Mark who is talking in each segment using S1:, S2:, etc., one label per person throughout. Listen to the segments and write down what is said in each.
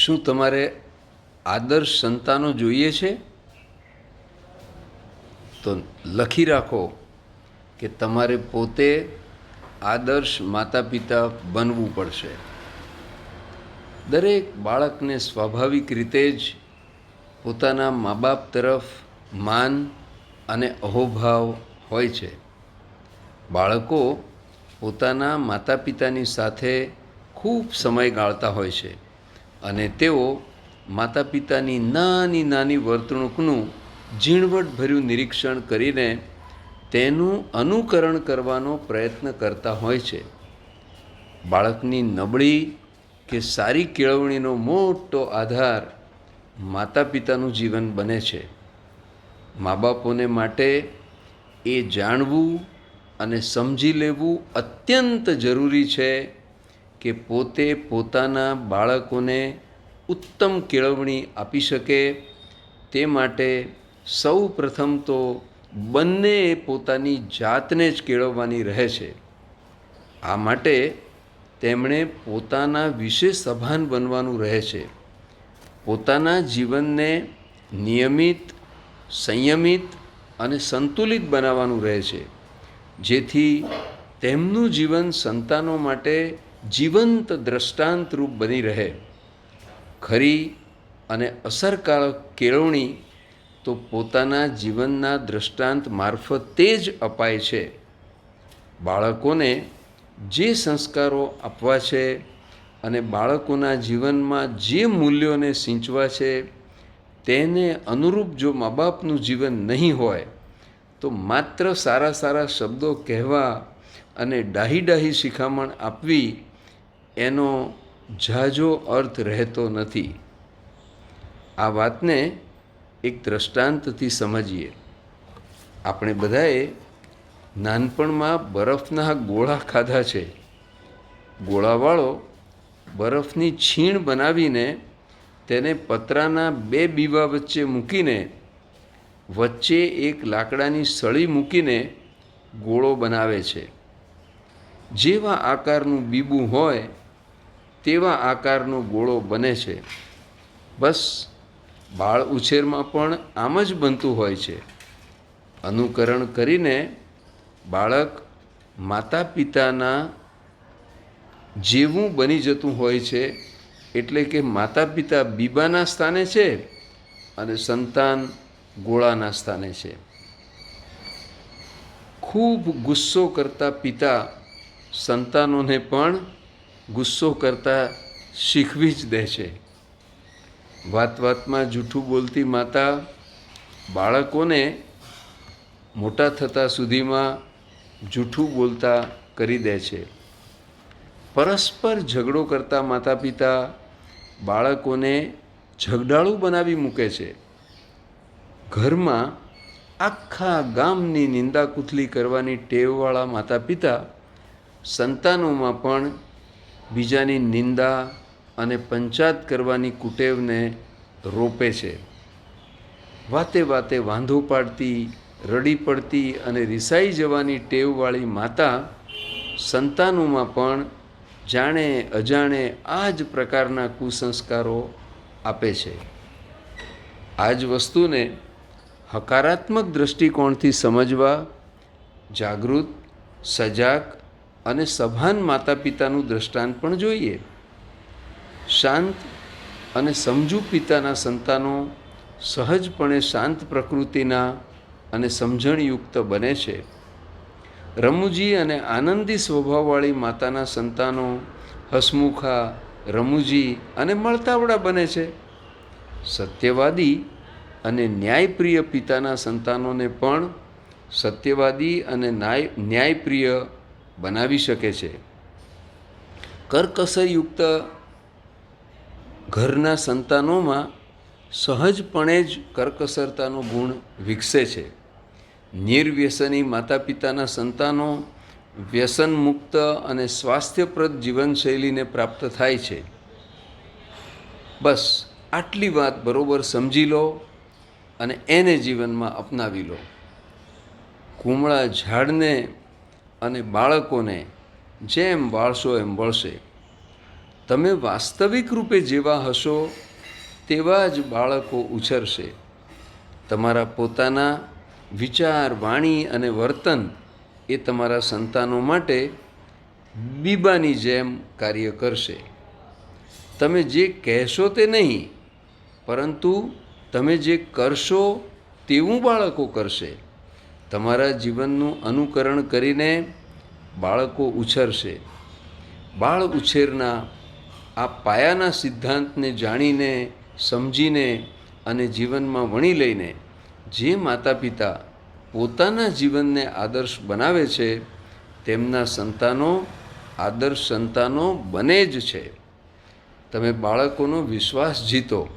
S1: શું તમારે આદર્શ સંતાનો જોઈએ છે? તો લખી રાખો કે તમારે પોતે આદર્શ માતા પિતા બનવું પડશે. દરેક બાળકને સ્વાભાવિક રીતે જ પોતાના મા બાપ તરફ માન અને અહોભાવ હોય છે. બાળકો પોતાના માતા પિતાની સાથે ખૂબ સમય ગાળતા હોય છે અને તેઓ માતા પિતાની નાની નાની વર્તણૂકનું ઝીણવટભર્યું નિરીક્ષણ કરીને તેનું અનુકરણ કરવાનો પ્રયત્ન કરતા હોય છે. બાળકની નબળી કે સારી કેળવણીનો મોટો આધાર માતા પિતાનું જીવન બને છે. મા બાપોને માટે એ જાણવું અને સમજી લેવું અત્યંત જરૂરી છે કે પોતે પોતાના બાળકોને ઉત્તમ કેળવણી આપી શકે. તે માટે સૌ પ્રથમ તો બંનેએ પોતાની જાતને જ કેળવવાની રહે છે. આ માટે તેમણે પોતાના વિશે સભાન બનવાનું રહે છે. પોતાના જીવનને નિયમિત, સંયમિત અને સંતુલિત બનાવવાનું રહે છે, જેથી તેમનું જીવન સંતાનો માટે જીવંત દ્રષ્ટાંતરૂપ બની રહે. ખરી અને અસરકારક કેળવણી તો પોતાના જીવનના દ્રષ્ટાંત મારફતે જ અપાય છે. બાળકોને જે સંસ્કારો આપવા છે અને બાળકોના જીવનમાં જે મૂલ્યોને સિંચવા છે તેને અનુરૂપ જો મા બાપનું જીવન નહીં હોય તો માત્ર સારા સારા શબ્દો કહેવા અને ડાહી શિખામણ આપવી એનો ઝાઝો અર્થ રહેતો નથી. આ વાતને એક દ્રષ્ટાંતથી સમજીએ. આપણે બધાએ નાનપણમાં બરફના ગોળા ખાધા છે. ગોળાવાળો બરફની છીણ બનાવીને તેને પતરાના બે બીવા વચ્ચે મૂકીને વચ્ચે એક લાકડાની સળી મૂકીને ગોળો બનાવે છે. જેવા આકારનું બીબું હોય તેવા આકારનો ગોળો બને છે. બસ બાળ ઉછેરમાં પણ આમ જ બનતું હોય છે. અનુકરણ કરીને બાળક માતા પિતાના જેવું બની જતું હોય છે. એટલે કે માતા પિતા બીબાના સ્થાને છે અને સંતાન ગોળાના સ્થાને છે. ખૂબ ગુસ્સો કરતા પિતા સંતાનોને પણ ગુસ્સો કરતા શીખવી જ દે છે. વાત વાતમાં જૂઠું બોલતી માતા બાળકોને મોટા થતા સુધીમાં જૂઠું બોલતા કરી દે છે. પરસ્પર ઝઘડો કરતા માતા પિતા બાળકોને ઝઘડાળું બનાવી મૂકે છે. ઘરમાં આખા ગામની નિંદા કુથલી કરવાની ટેવવાળા માતા પિતા સંતાનોમાં પણ બીજાની નિંદા અને પંચાત કરવાની કુટેવને રોપે છે. વાતે વાતે વાંધો પાડતી, રડી પડતી અને રિસાઈ જવાની ટેવવાળી માતા સંતાનોમાં પણ જાણે અજાણે આ જ પ્રકારના કુસંસ્કારો આપે છે. આ જ વસ્તુને હકારાત્મક દૃષ્ટિકોણથી સમજવા જાગૃત, સજાગ અને સભાન માતા પિતાનું દ્રષ્ટાંત પણ જોઈએ. શાંત અને સમજુ પિતાના સંતાનો સહજપણે શાંત પ્રકૃતિના અને સમજણયુક્ત બને છે. રમૂજી અને આનંદી સ્વભાવવાળી માતાના સંતાનો હસમુખા, રમૂજી અને મળતાવડા બને છે. સત્યવાદી અને ન્યાયપ્રિય પિતાના સંતાનોને પણ સત્યવાદી અને ન્યાયપ્રિય બનાવી શકે છે. કરકસરયુક્ત ઘરના સંતાનોમાં સહજપણે જ કરકસરતાનો ગુણ વિકસે છે. નિર્વ્યસની માતા પિતાના સંતાનો વ્યસનમુક્ત અને સ્વાસ્થ્યપ્રદ જીવનશૈલીને પ્રાપ્ત થાય છે. બસ આટલી વાત બરોબર સમજી લો અને એને જીવનમાં અપનાવી લો. કુમળા ઝાડને અને બાળકોને જેમ વાળશો એમ વળશે. તમે વાસ્તવિક રૂપે જેવા હશો તેવા જ બાળકો ઉછરશે. તમારા પોતાના વિચાર, વાણી અને વર્તન એ તમારા સંતાનો માટે બીબાની જેમ કાર્ય કરશે. તમે જે કહેશો તે નહીં, પરંતુ તમે જે કરશો તેવું બાળકો કરશે. તમારા જીવનનું અનુકરણ કરીને બાળકો ઉછરશે. બાળ ઉછેરના આ પાયાના સિદ્ધાંતને જાણીને, સમજીને અને જીવનમાં વણી લઈને જે માતા પિતા પોતાના જીવનને આદર્શ બનાવે છે તેમના સંતાનો આદર્શ સંતાનો બને જ છે. તમે બાળકોનો વિશ્વાસ જીતો,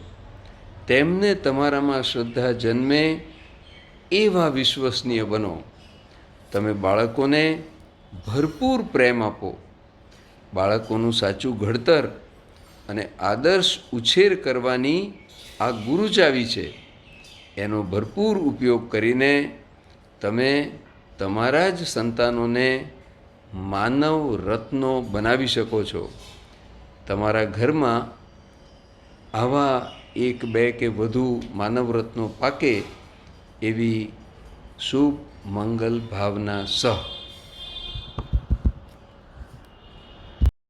S1: તેમને તમારામાં શ્રદ્ધા જન્મે એવા વિશ્વસનીય બનો. તમે બાળકોને ભરપૂર પ્રેમ આપો. બાળકોનું સાચું ઘડતર અને આદર્શ ઉછેર કરવાની આ ગુરુચાવી છે. એનો ભરપૂર ઉપયોગ કરીને તમે તમારા જ સંતાનોને માનવ રત્નો બનાવી શકો છો. તમારા ઘરમાં આવા 1, 2 કે વધુ માનવ રત્નો પાકે એવી શુભ મંગલ ભાવના સહ.